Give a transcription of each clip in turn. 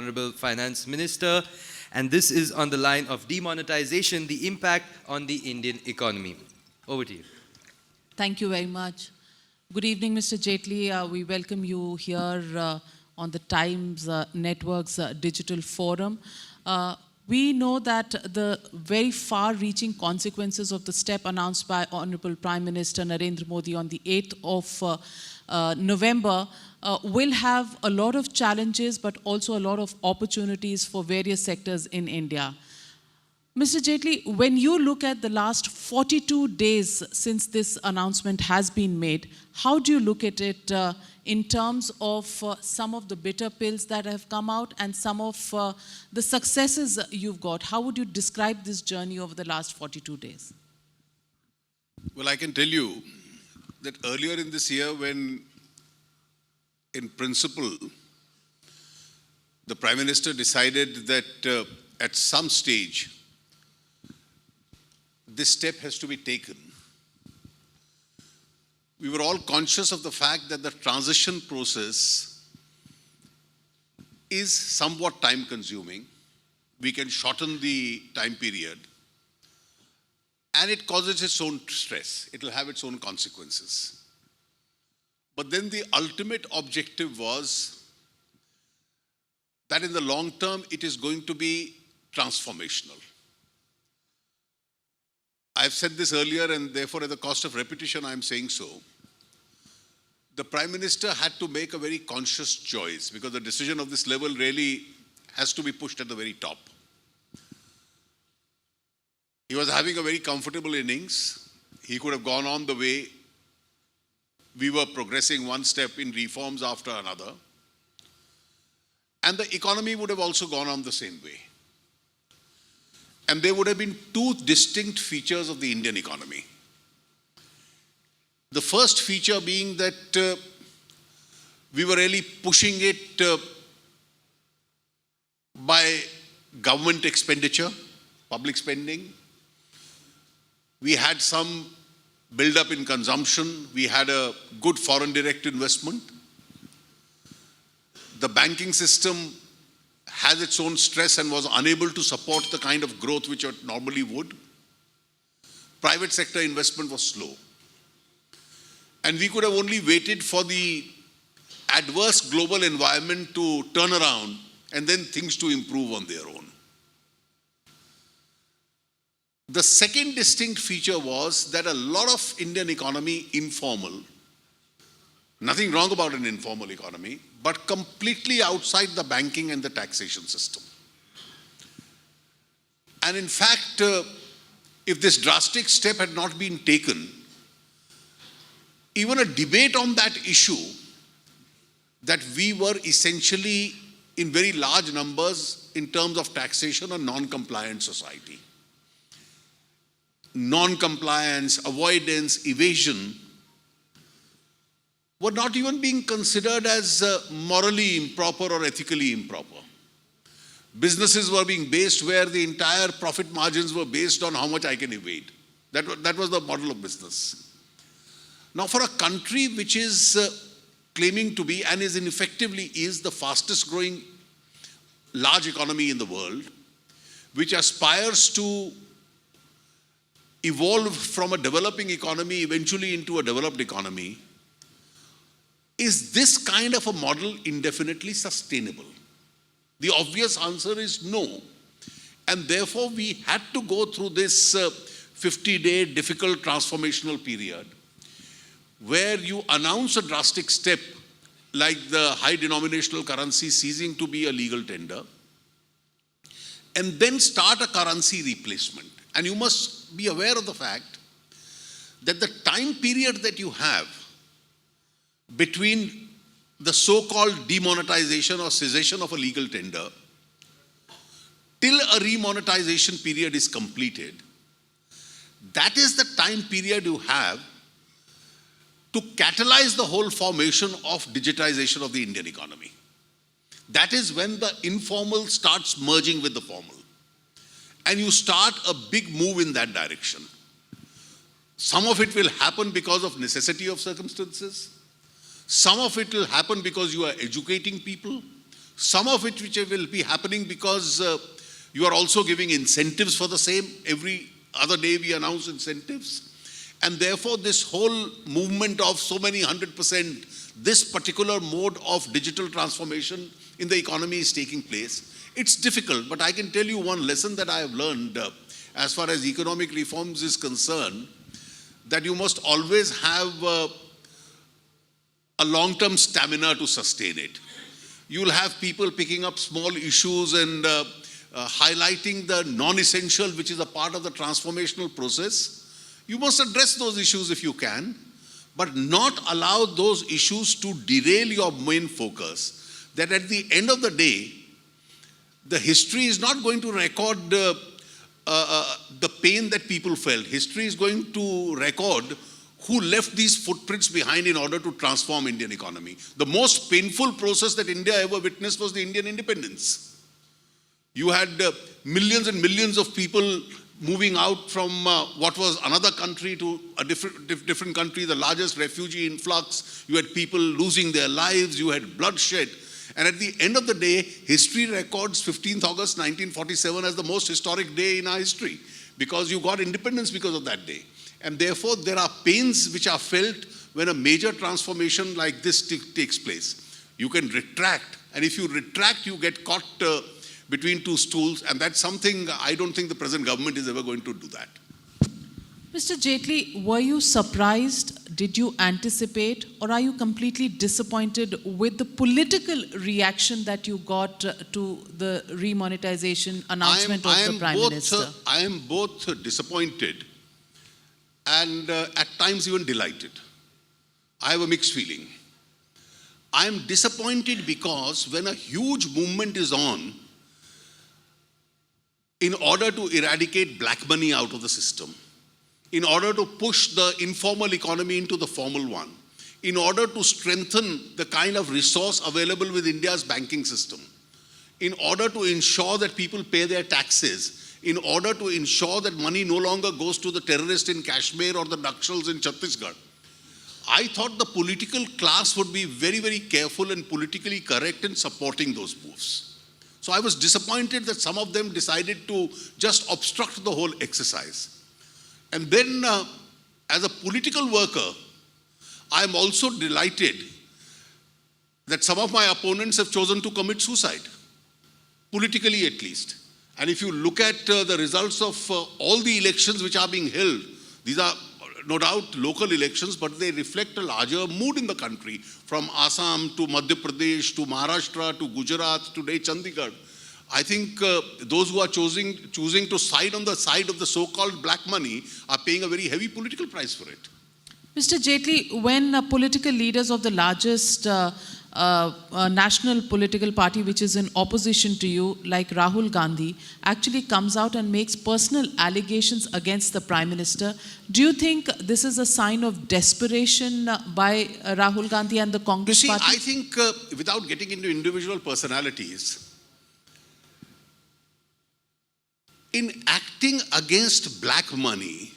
Honorable Finance Minister, and this is on the line of demonetization, the impact on the Indian economy. Over to you. Thank you very much. Good evening, Mr. Jaitley. We welcome you here on the Times Network's Digital Forum. We know that the very far-reaching consequences of the step announced by Honorable Prime Minister Narendra Modi on the 8th of November will have a lot of challenges, but also a lot of opportunities for various sectors in India. Mr. Jaitley, when you look at the last 42 days since this announcement has been made, how do you look at it in terms of some of the bitter pills that have come out and some of the successes you've got? How would you describe this journey over the last 42 days? Well, I can tell you that earlier in this year, when in principle the Prime Minister decided that at some stage this step has to be taken, we were all conscious of the fact that the transition process is somewhat time-consuming. We can shorten the time period, and it causes its own stress. It will have its own consequences. But then the ultimate objective was that in the long term, it is going to be transformational. I've said this earlier, and therefore at the cost of repetition, I'm saying so. The Prime Minister had to make a very conscious choice because the decision of this level really has to be pushed at the very top. He was having a very comfortable innings. He could have gone on the way we were progressing one step in reforms after another. And the economy would have also gone on the same way. And there would have been two distinct features of the Indian economy. The first feature being that we were really pushing it by government expenditure, public spending. We had some build-up in consumption. We had a good foreign direct investment. The banking system has its own stress and was unable to support the kind of growth which it normally would. Private sector investment was slow. And we could have only waited for the adverse global environment to turn around and then things to improve on their own. The second distinct feature was that a lot of Indian economy, informal, nothing wrong about an informal economy, but completely outside the banking and the taxation system. And in fact, if this drastic step had not been taken, even a debate on that issue, that we were essentially in very large numbers in terms of taxation a non-compliant society. Non-compliance, avoidance, evasion were not even being considered as morally improper or ethically improper. Businesses were being based where the entire profit margins were based on how much I can evade. That was the model of business. Now, for a country which is claiming to be and is effectively the fastest growing large economy in the world, which aspires to evolve from a developing economy eventually into a developed economy, is this kind of a model indefinitely sustainable? The obvious answer is no. And therefore, we had to go through this 50-day difficult transformational period where you announce a drastic step like the high denominational currency ceasing to be a legal tender, and then start a currency replacement. And you must be aware of the fact that the time period that you have between the so-called demonetization or cessation of a legal tender till a remonetization period is completed, that is the time period you have to catalyze the whole formation of digitization of the Indian economy. That is when the informal starts merging with the formal. And you start a big move in that direction. Some of it will happen because of necessity of circumstances. Some of it will happen because you are educating people. some of it which will be happening because you are also giving incentives for the same. Every other day we announce incentives. And therefore this whole movement of so many 100%, this particular mode of digital transformation in the economy is taking place. It's difficult, but I can tell you one lesson that I have learned as far as economic reforms is concerned, that you must always have a long-term stamina to sustain it. You'll have people picking up small issues and highlighting the non-essential, which is a part of the transformational process. You must address those issues if you can, but not allow those issues to derail your main focus. That at the end of the day, the history is not going to record the pain that people felt. History is going to record who left these footprints behind in order to transform Indian economy. The most painful process that India ever witnessed was the Indian independence. You had millions and millions of people moving out from what was another country to a different country, the largest refugee influx. You had people losing their lives, you had bloodshed. And at the end of the day, history records 15th August 1947 as the most historic day in our history, because you got independence because of that day. And therefore, there are pains which are felt when a major transformation like this takes place. You can retract, and if you retract, you get caught between two stools, and that's something I don't think the present government is ever going to do that. Mr. Jaitley, were you surprised? Did you anticipate, or are you completely disappointed with the political reaction that you got to the remonetization announcement of the Prime Minister? I am both disappointed and at times even delighted. I have a mixed feeling. I am disappointed because when a huge movement is on in order to eradicate black money out of the system, in order to push the informal economy into the formal one, in order to strengthen the kind of resource available with India's banking system, in order to ensure that people pay their taxes, in order to ensure that money no longer goes to the terrorists in Kashmir or the Nakshals in Chhattisgarh, I thought the political class would be very, very careful and politically correct in supporting those moves. So I was disappointed that some of them decided to just obstruct the whole exercise. And then, as a political worker, I am also delighted that some of my opponents have chosen to commit suicide, politically at least. And if you look at the results of all the elections which are being held, these are no doubt local elections, but they reflect a larger mood in the country, from Assam to Madhya Pradesh to Maharashtra to Gujarat to today Chandigarh. I think those who are choosing to side on the side of the so-called black money are paying a very heavy political price for it. Mr. Jaitley, when political leaders of the largest national political party which is in opposition to you, like Rahul Gandhi, actually comes out and makes personal allegations against the Prime Minister, do you think this is a sign of desperation by Rahul Gandhi and the Congress party? I think without getting into individual personalities, in acting against black money,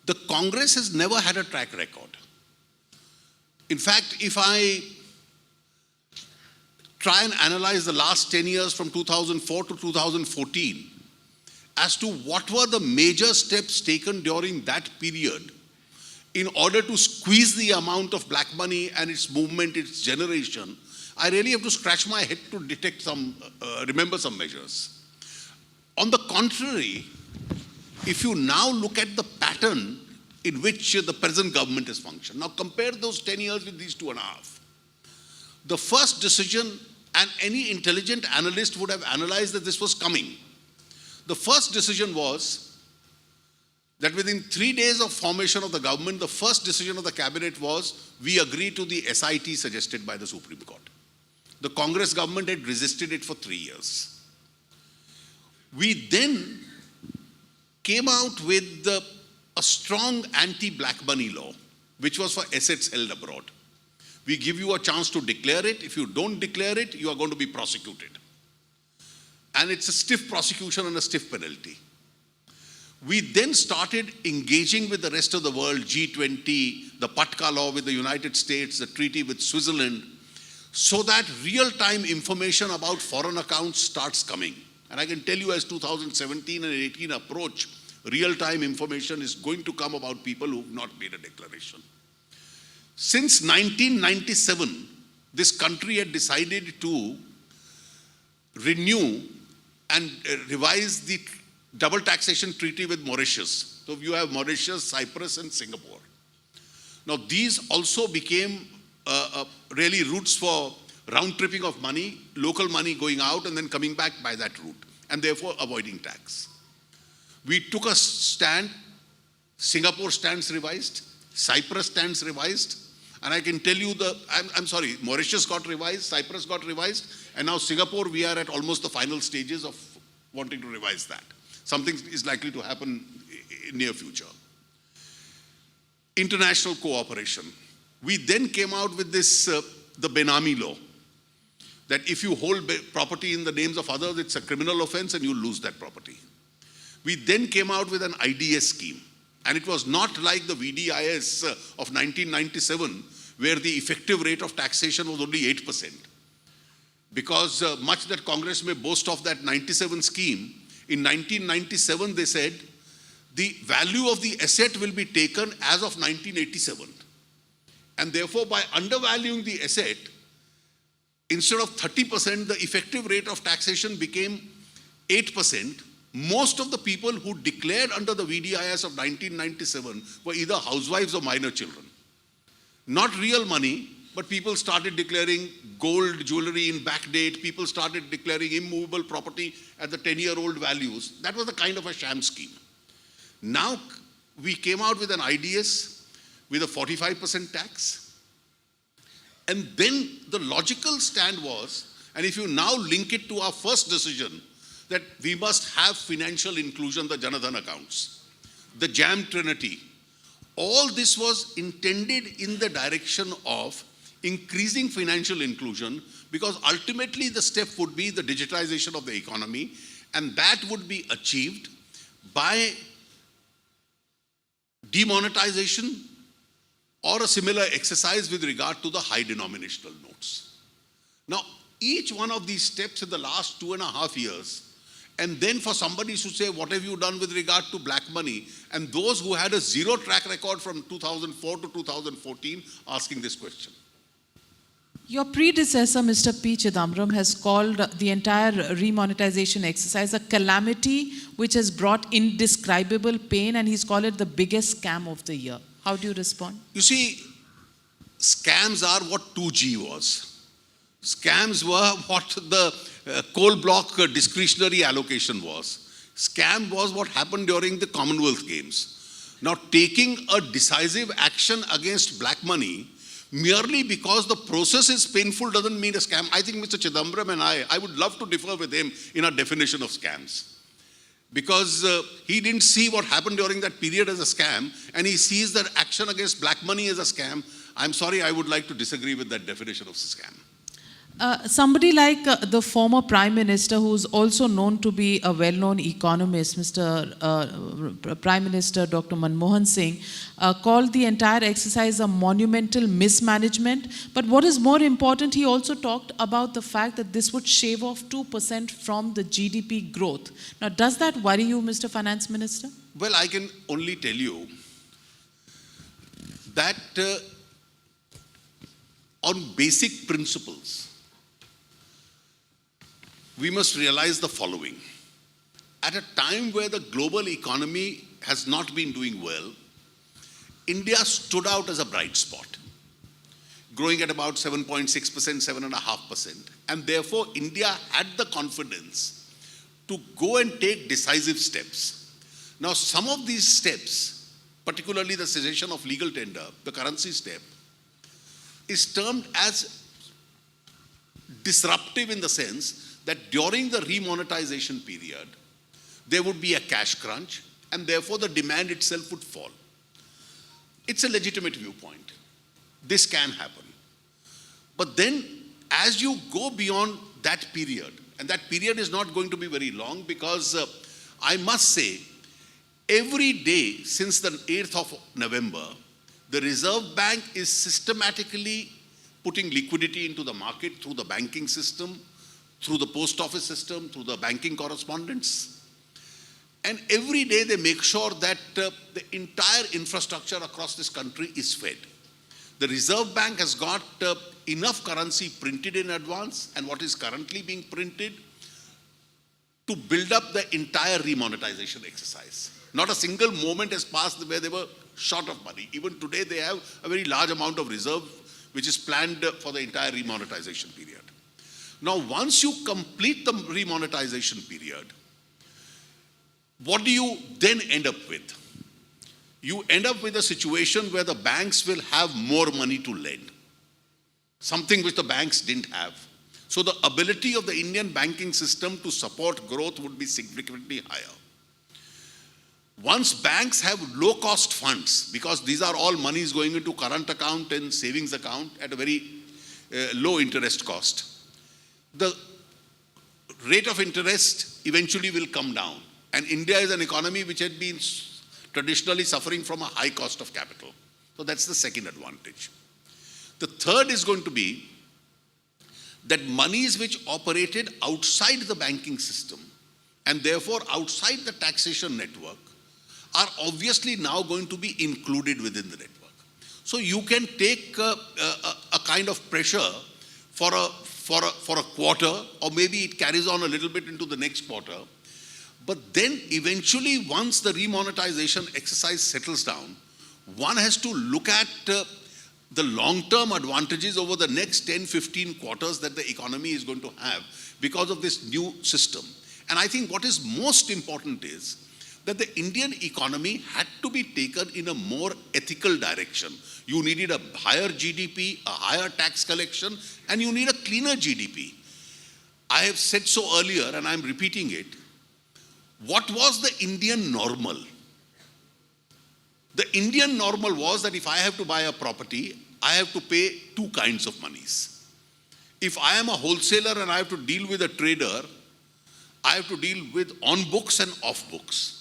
the Congress has never had a track record. In fact, if I try and analyze the last 10 years from 2004 to 2014 as to what were the major steps taken during that period in order to squeeze the amount of black money and its movement, its generation, I really have to scratch my head to remember some measures. On the contrary, if you now look at the pattern in which the present government has functioned, now compare those 10 years with these 2.5. The first decision, and any intelligent analyst would have analyzed that this was coming. The first decision was that within 3 days of formation of the government, the first decision of the cabinet was, we agree to the SIT suggested by the Supreme Court. The Congress government had resisted it for 3 years. We then came out with a strong anti-black money law, which was for assets held abroad. We give you a chance to declare it. If you don't declare it, you are going to be prosecuted. And it's a stiff prosecution and a stiff penalty. We then started engaging with the rest of the world, G20, the PATCA law with the United States, the treaty with Switzerland, so that real-time information about foreign accounts starts coming. And I can tell you, as 2017 and 18 approach, real-time information is going to come about people who have not made a declaration. Since 1997, this country had decided to renew and revise the double taxation treaty with Mauritius. So you have Mauritius, Cyprus, and Singapore. Now these also became really routes for round-tripping of money, local money going out and then coming back by that route, and therefore avoiding tax. We took a stand. Singapore stands revised, Cyprus stands revised, and I can tell you I'm sorry, Mauritius got revised, Cyprus got revised, and now Singapore, we are at almost the final stages of wanting to revise that. Something is likely to happen in near future. International cooperation. We then came out with this, the Benami law, that if you hold property in the names of others, it's a criminal offense and you lose that property. We then came out with an IDS scheme, and it was not like the VDIS of 1997, where the effective rate of taxation was only 8%. Because much that Congress may boast of that 97 scheme, in 1997 they said the value of the asset will be taken as of 1987. And therefore, by undervaluing the asset, instead of 30%, the effective rate of taxation became 8%. Most of the people who declared under the VDIS of 1997 were either housewives or minor children. Not real money, but people started declaring gold jewelry in backdate. People started declaring immovable property at the 10-year-old values. That was the kind of a sham scheme. Now we came out with an IDS with a 45% tax. And then the logical stand was, and if you now link it to our first decision, that we must have financial inclusion, the Janadhan accounts, the JAM Trinity. All this was intended in the direction of increasing financial inclusion, because ultimately the step would be the digitization of the economy, and that would be achieved by demonetization or a similar exercise with regard to the high denominational notes. Now, each one of these steps in the last 2.5 years, and then for somebody to say, what have you done with regard to black money? And those who had a zero track record from 2004 to 2014 asking this question. Your predecessor, Mr. P. Chidambaram, has called the entire remonetization exercise a calamity which has brought indescribable pain, and he's called it the biggest scam of the year. How do you respond? You see, scams are what 2G was. Scams were what the coal block discretionary allocation was. Scam was what happened during the Commonwealth Games. Now, taking a decisive action against black money merely because the process is painful doesn't mean a scam. I think Mr. Chidambaram and I would love to differ with him in our definition of scams. Because he didn't see what happened during that period as a scam, and he sees that action against black money as a scam. I'm sorry, I would like to disagree with that definition of scam. Somebody like the former Prime Minister, who's also known to be a well-known economist, Prime Minister Dr. Manmohan Singh, called the entire exercise a monumental mismanagement. But what is more important, he also talked about the fact that this would shave off 2% from the GDP growth. Now, does that worry you, Mr. Finance Minister? Well, I can only tell you that on basic principles, we must realize the following. At a time where the global economy has not been doing well, India stood out as a bright spot, growing at about 7.6%, 7.5%. And therefore, India had the confidence to go and take decisive steps. Now, some of these steps, particularly the cessation of legal tender, the currency step, is termed as disruptive in the sense that during the remonetization period, there would be a cash crunch, and therefore the demand itself would fall. It's a legitimate viewpoint. This can happen. But then, as you go beyond that period, and that period is not going to be very long, because I must say, every day since the 8th of November, the Reserve Bank is systematically putting liquidity into the market through the banking system, through the post office system, through the banking correspondence. And every day they make sure that the entire infrastructure across this country is fed. The Reserve Bank has got enough currency printed in advance and what is currently being printed to build up the entire remonetization exercise. Not a single moment has passed where they were short of money. Even today they have a very large amount of reserve which is planned for the entire remonetization period. Now, once you complete the remonetization period, what do you then end up with? You end up with a situation where the banks will have more money to lend, something which the banks didn't have. So the ability of the Indian banking system to support growth would be significantly higher. Once banks have low-cost funds, because these are all monies going into current account and savings account at a very low interest cost, the rate of interest eventually will come down. And India is an economy which had been traditionally suffering from a high cost of capital. So that's the second advantage. The third is going to be that monies which operated outside the banking system and therefore outside the taxation network are obviously now going to be included within the network. So you can take a kind of pressure for a quarter, or maybe it carries on a little bit into the next quarter. But then eventually, once the remonetization exercise settles down, one has to look at the long-term advantages over the next 10, 15 quarters that the economy is going to have because of this new system. And I think what is most important is that the Indian economy had to be taken in a more ethical direction. You needed a higher GDP, a higher tax collection, and you need a cleaner GDP. I have said so earlier, and I'm repeating it. What was the Indian normal? The Indian normal was that if I have to buy a property, I have to pay two kinds of monies. If I am a wholesaler and I have to deal with a trader, I have to deal with on books and off books.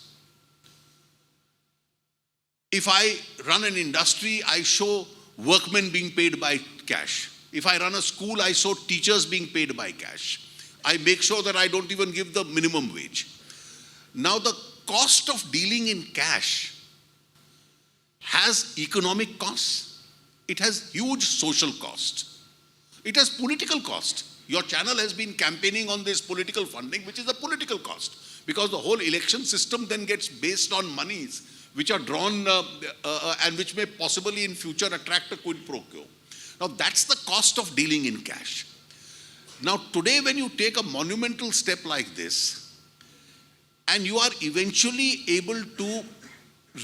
If I run an industry, I show workmen being paid by cash. If I run a school, I show teachers being paid by cash. I make sure that I don't even give the minimum wage. Now, the cost of dealing in cash has economic costs. It has huge social cost. It has political cost. Your channel has been campaigning on this political funding, which is a political cost, because the whole election system then gets based on monies which are drawn and which may possibly in future attract a quid pro quo. Now, that's the cost of dealing in cash. Now, today when you take a monumental step like this, and you are eventually able to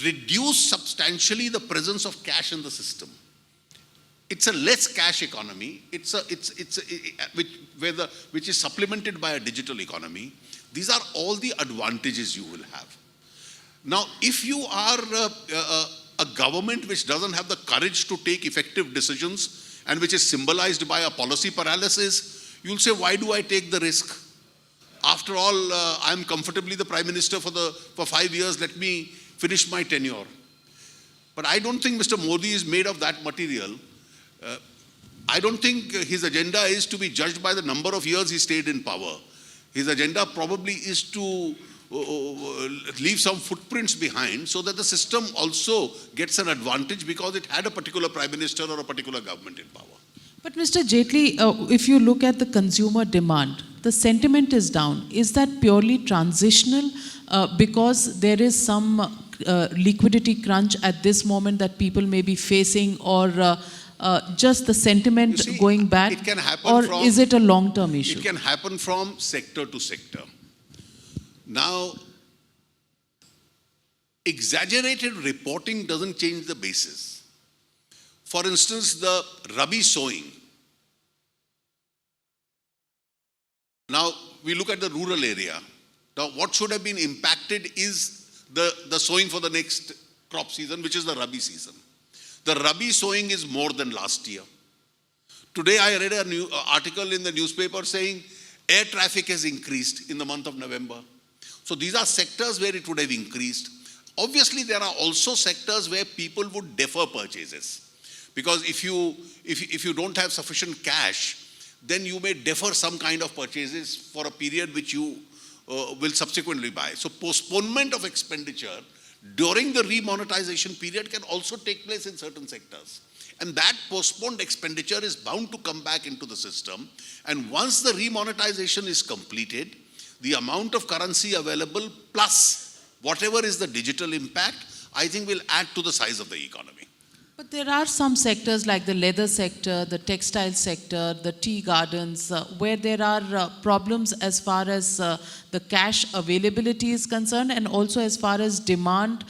reduce substantially the presence of cash in the system. It's a less cash economy. Which is supplemented by a digital economy. These are all the advantages you will have. Now, if you are a government which doesn't have the courage to take effective decisions and which is symbolized by a policy paralysis, you'll say, why do I take the risk? After all, I'm comfortably the Prime Minister for 5 years, let me finish my tenure. But I don't think Mr. Modi is made of that material. I don't think his agenda is to be judged by the number of years he stayed in power. His agenda probably is to leave some footprints behind so that the system also gets an advantage because it had a particular Prime Minister or a particular government in power. But Mr. Jaitley, if you look at the consumer demand, the sentiment is down. Is that purely transitional because there is some liquidity crunch at this moment that people may be facing, or just the sentiment going back? It can happen or is it a long-term issue? It can happen from sector to sector. Now, exaggerated reporting doesn't change the basis. For instance, the Rabi sowing. Now, we look at the rural area. Now, what should have been impacted is the sowing for the next crop season, which is the Rabi season. The Rabi sowing is more than last year. Today, I read an article in the newspaper saying air traffic has increased in the month of November. So these are sectors where it would have increased. Obviously, there are also sectors where people would defer purchases. Because if you don't have sufficient cash, then you may defer some kind of purchases for a period which you will subsequently buy. So postponement of expenditure during the remonetization period can also take place in certain sectors. And that postponed expenditure is bound to come back into the system. And once the remonetization is completed, the amount of currency available plus whatever is the digital impact, I think will add to the size of the economy. But there are some sectors like the leather sector, the textile sector, the tea gardens, where there are problems as far as the cash availability is concerned and also as far as demand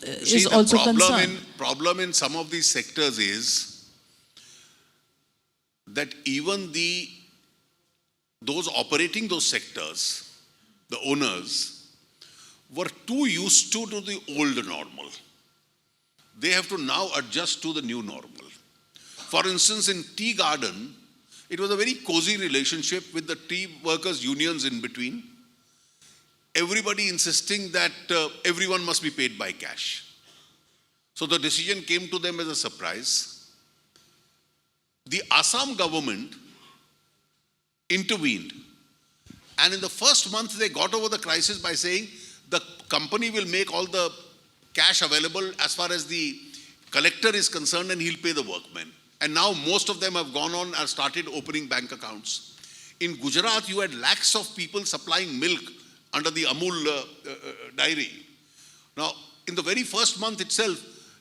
is also concerned. Problem in some of these sectors is that even those operating those sectors, the owners, were too used to the old normal. They have to now adjust to the new normal. For instance, in tea garden, it was a very cozy relationship with the tea workers' unions in between. Everybody insisting that everyone must be paid by cash. So the decision came to them as a surprise. The Assam government intervened. And in the first month, they got over the crisis by saying the company will make all the cash available as far as the collector is concerned and he'll pay the workmen. And now most of them have gone on and started opening bank accounts. In Gujarat, you had lakhs of people supplying milk under the Amul dairy. Now, in the very first month itself,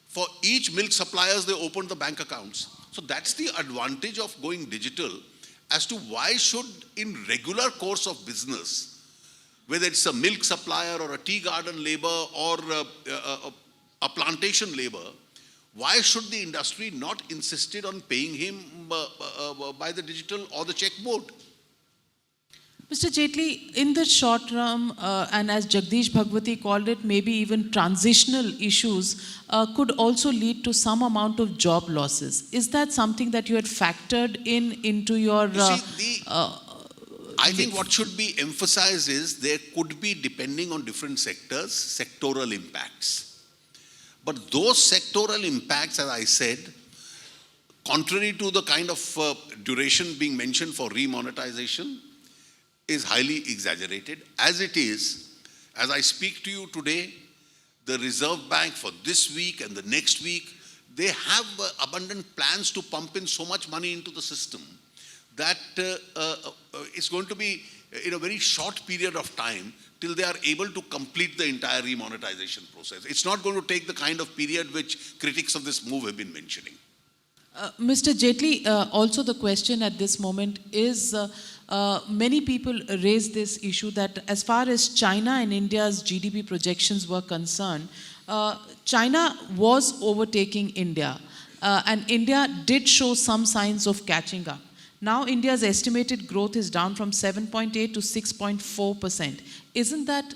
for each milk suppliers, they opened the bank accounts. So that's the advantage of going digital as to why should in regular course of business, whether it's a milk supplier or a tea garden labor or a plantation labor, why should the industry not insisted on paying him by the digital or the check mode? Mr. Jaitley, in the short term, and as Jagdish Bhagwati called it, maybe even transitional issues could also lead to some amount of job losses. Is that something that you had factored into your... I think what should be emphasized is there could be, depending on different sectors, sectoral impacts. But those sectoral impacts, as I said, contrary to the kind of duration being mentioned for remonetization, is highly exaggerated. As it is, as I speak to you today, the Reserve Bank for this week and the next week, they have abundant plans to pump in so much money into the system that it's going to be in a very short period of time till they are able to complete the entire remonetization process. It's not going to take the kind of period which critics of this move have been mentioning. Mr. Jaitley, also the question at this moment is, many people raise this issue that as far as China and India's GDP projections were concerned, China was overtaking India, and India did show some signs of catching up. Now India's estimated growth is down from 7.8 to 6.4%. Isn't that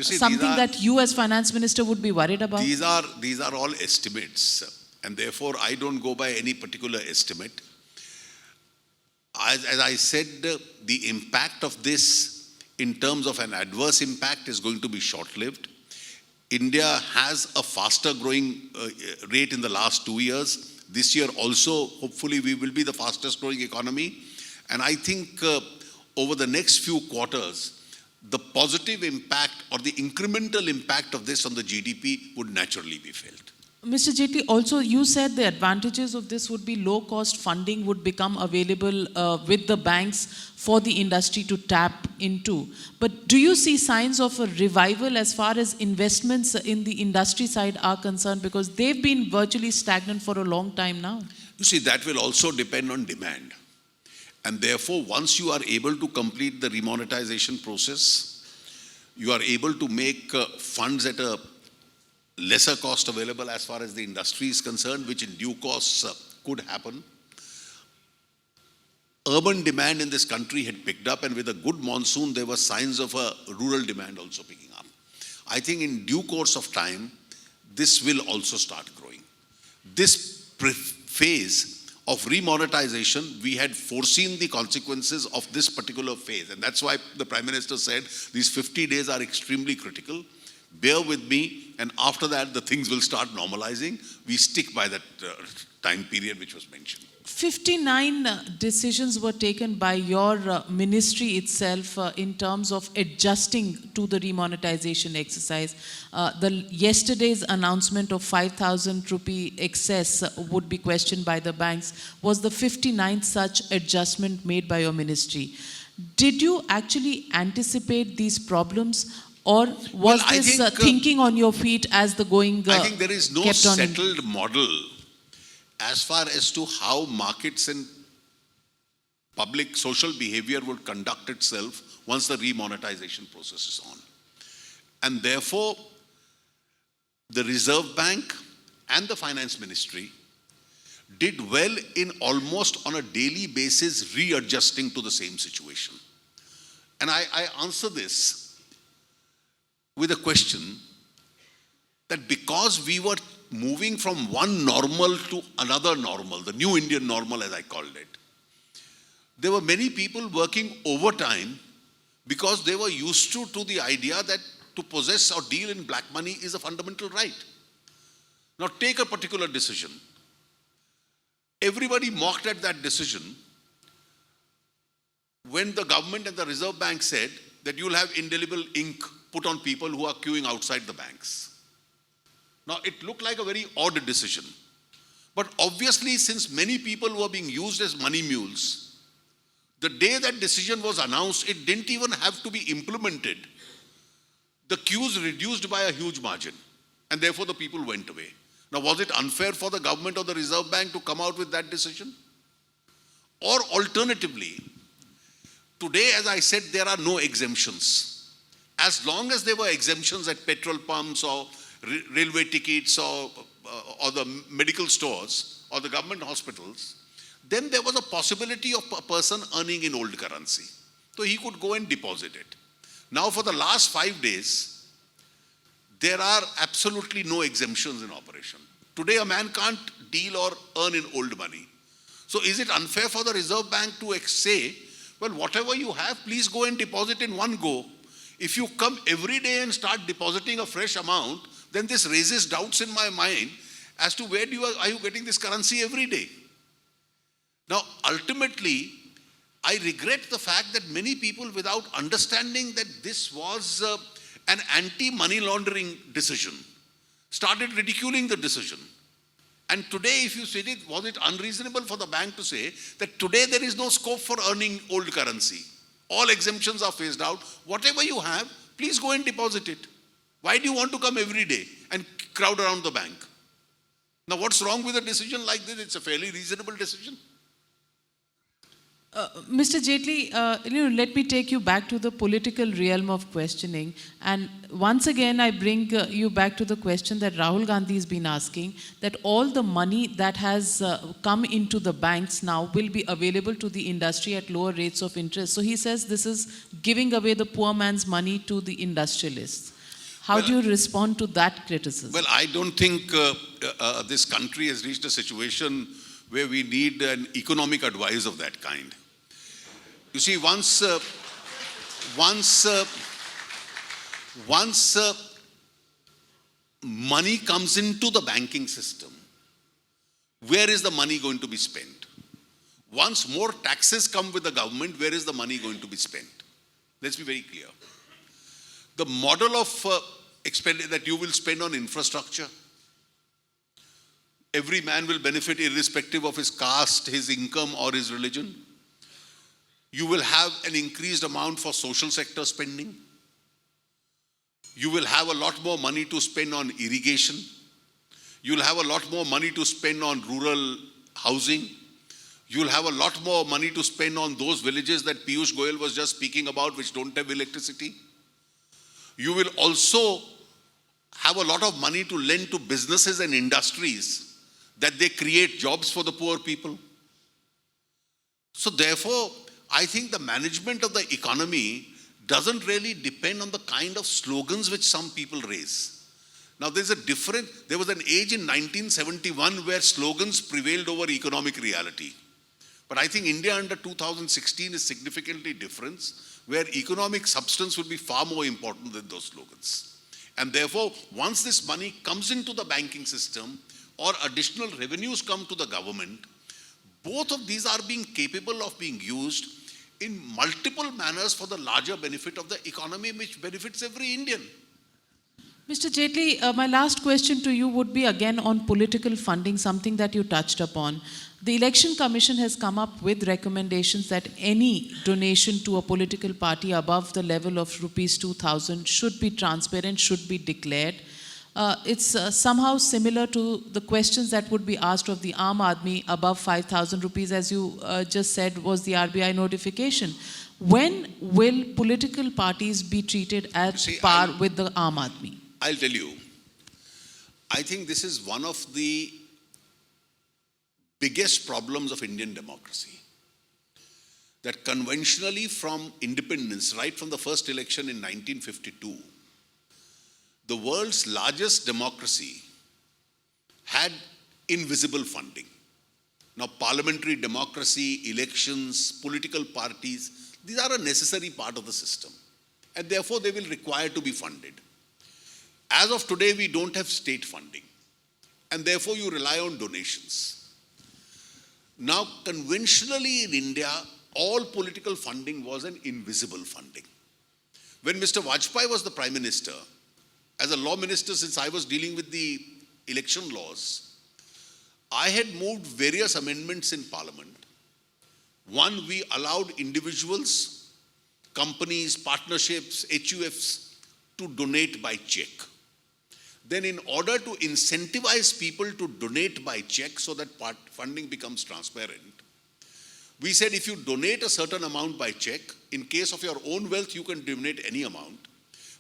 something that you as finance minister would be worried about? These are all estimates, and therefore I don't go by any particular estimate. As I said, the impact of this in terms of an adverse impact is going to be short-lived. India has a faster growing rate in the last 2 years. This year also, hopefully, we will be the fastest growing economy. And I think over the next few quarters, the positive impact or the incremental impact of this on the GDP would naturally be felt. Mr. Jaitley, also you said the advantages of this would be low-cost funding would become available with the banks for the industry to tap into. But do you see signs of a revival as far as investments in the industry side are concerned? Because they've been virtually stagnant for a long time now. You see, that will also depend on demand. And therefore, once you are able to complete the remonetization process, you are able to make funds at a lesser cost available as far as the industry is concerned, which in due course could happen. Urban demand in this country had picked up, and with a good monsoon, there were signs of a rural demand also picking up. I think in due course of time, this will also start growing. This phase of remonetization, we had foreseen the consequences of this particular phase, and that's why the Prime Minister said these 50 days are extremely critical. Bear with me, and after that, the things will start normalizing. We stick by that time period which was mentioned. 59 decisions were taken by your ministry itself in terms of adjusting to the remonetization exercise. Yesterday's announcement of 5,000 rupee excess would be questioned by the banks. Was the 59th such adjustment made by your ministry? Did you actually anticipate these problems, or was this thinking on your feet as the going I think there is no kept on settled model as far as to how markets and public social behavior would conduct itself once the remonetization process is on. And therefore, the Reserve Bank and the Finance Ministry did well in almost on a daily basis readjusting to the same situation. And I answer this with a question that because we were moving from one normal to another normal, the new Indian normal as I called it, there were many people working overtime because they were used to the idea that to possess or deal in black money is a fundamental right. Now take a particular decision. Everybody mocked at that decision when the government and the Reserve Bank said that you'll have indelible ink put on people who are queuing outside the banks. Now, it looked like a very odd decision. But obviously, since many people were being used as money mules, the day that decision was announced, it didn't even have to be implemented. The queues reduced by a huge margin, and therefore the people went away. Now, was it unfair for the government or the Reserve Bank to come out with that decision? Or alternatively, today, as I said, there are no exemptions. As long as there were exemptions at petrol pumps or railway tickets or the medical stores or the government hospitals, then there was a possibility of a person earning in old currency. So he could go and deposit it. Now for the last 5 days, there are absolutely no exemptions in operation. Today a man can't deal or earn in old money. So is it unfair for the Reserve Bank to say, well, whatever you have, please go and deposit in one go. If you come every day and start depositing a fresh amount, then this raises doubts in my mind as to where are you getting this currency every day. Now, ultimately, I regret the fact that many people, without understanding that this was an anti-money laundering decision, started ridiculing the decision. And today, if you said it, was it unreasonable for the bank to say that today there is no scope for earning old currency? All exemptions are phased out. Whatever you have, please go and deposit it. Why do you want to come every day and crowd around the bank? Now, what's wrong with a decision like this? It's a fairly reasonable decision. Mr. Jaitley, let me take you back to the political realm of questioning. And once again, I bring you back to the question that Rahul Gandhi has been asking, that all the money that has come into the banks now will be available to the industry at lower rates of interest. So he says this is giving away the poor man's money to the industrialists. How do you respond to that criticism? Well, I don't think this country has reached a situation where we need an economic advice of that kind. You see, once money comes into the banking system, where is the money going to be spent? Once more taxes come with the government, where is the money going to be spent? Let's be very clear. The model of expenditure that you will spend on infrastructure, every man will benefit irrespective of his caste, his income, or his religion. You will have an increased amount for social sector spending. You will have a lot more money to spend on irrigation. You will have a lot more money to spend on rural housing. You will have a lot more money to spend on those villages that Piyush Goyal was just speaking about, which don't have electricity. You will also have a lot of money to lend to businesses and industries that they create jobs for the poor people. So therefore, I think the management of the economy doesn't really depend on the kind of slogans which some people raise. Now there was an age in 1971 where slogans prevailed over economic reality. But I think India under 2016 is significantly different, where economic substance will be far more important than those slogans. And therefore, once this money comes into the banking system, or additional revenues come to the government, both of these are being capable of being used in multiple manners for the larger benefit of the economy, which benefits every Indian. Mr. Jaitley, my last question to you would be again on political funding, something that you touched upon. The Election Commission has come up with recommendations that any donation to a political party above the level of rupees 2,000 should be transparent, should be declared. It's somehow similar to the questions that would be asked of the Aam Aadmi above 5,000 rupees, as you just said was the RBI notification. When will political parties be treated at par with the Aam Aadmi? I'll tell you, I think this is one of the biggest problems of Indian democracy. That conventionally from independence, right from the first election in 1952, the world's largest democracy had invisible funding. Now, parliamentary democracy, elections, political parties, these are a necessary part of the system. And therefore, they will require to be funded. As of today, we don't have state funding. And therefore, you rely on donations. Now, conventionally in India, all political funding was an invisible funding. When Mr. Vajpayee was the Prime Minister, as a law minister, since I was dealing with the election laws, I had moved various amendments in Parliament. One, we allowed individuals, companies, partnerships, HUFs to donate by check. Then in order to incentivize people to donate by check so that funding becomes transparent, we said if you donate a certain amount by check, in case of your own wealth, you can donate any amount.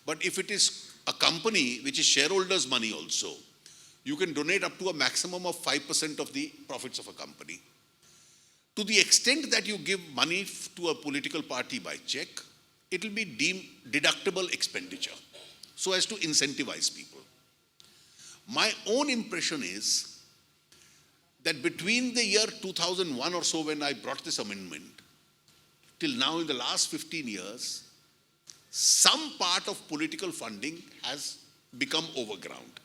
But if it is a company, which is shareholders' money also, you can donate up to a maximum of 5% of the profits of a company. To the extent that you give money to a political party by check, it will be deemed deductible expenditure, so as to incentivize people. My own impression is that between the year 2001 or so, when I brought this amendment, till now in the last 15 years, some part of political funding has become overground.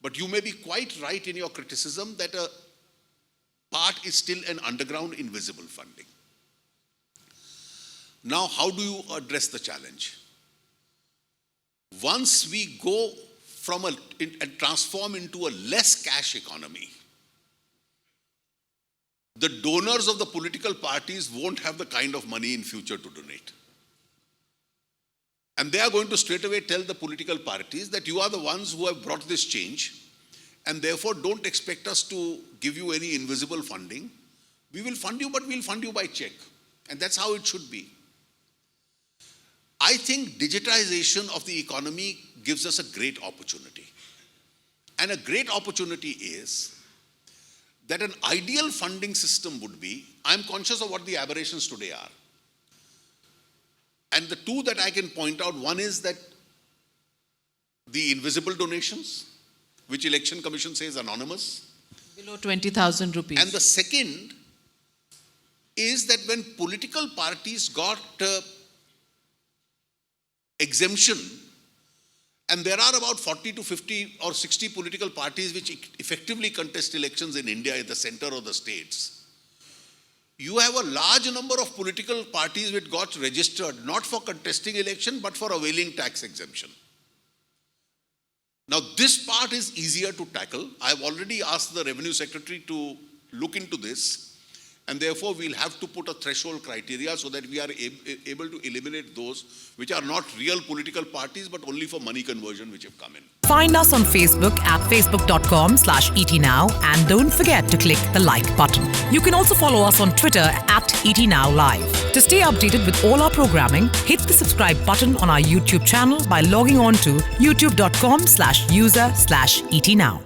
But you may be quite right in your criticism that a part is still an underground invisible funding. Now, how do you address the challenge? Once we go from and transform into a less cash economy, the donors of the political parties won't have the kind of money in future to donate. And they are going to straight away tell the political parties that you are the ones who have brought this change, and therefore don't expect us to give you any invisible funding. We will fund you, but we'll fund you by check. And that's how it should be. I think digitization of the economy gives us a great opportunity. And a great opportunity is that an ideal funding system would be, I'm conscious of what the aberrations today are. And the two that I can point out, one is that the invisible donations, which Election Commission says anonymous. Below 20,000 rupees. And the second is that when political parties got exemption, and there are about 40 to 50 or 60 political parties which effectively contest elections in India at the center of the states, you have a large number of political parties which got registered not for contesting election but for availing tax exemption. Now this part is easier to tackle. I have already asked the Revenue Secretary to look into this, and therefore we'll have to put a threshold criteria so that we are able to eliminate those which are not real political parties but only for money conversion which have come in. Find us on Facebook at facebook.com/ETNow, and don't forget to click the like button. You can also follow us on Twitter at ETNowLive. To stay updated with all our programming, hit the subscribe button on our YouTube channel by logging on to youtube.com/user/ETNow.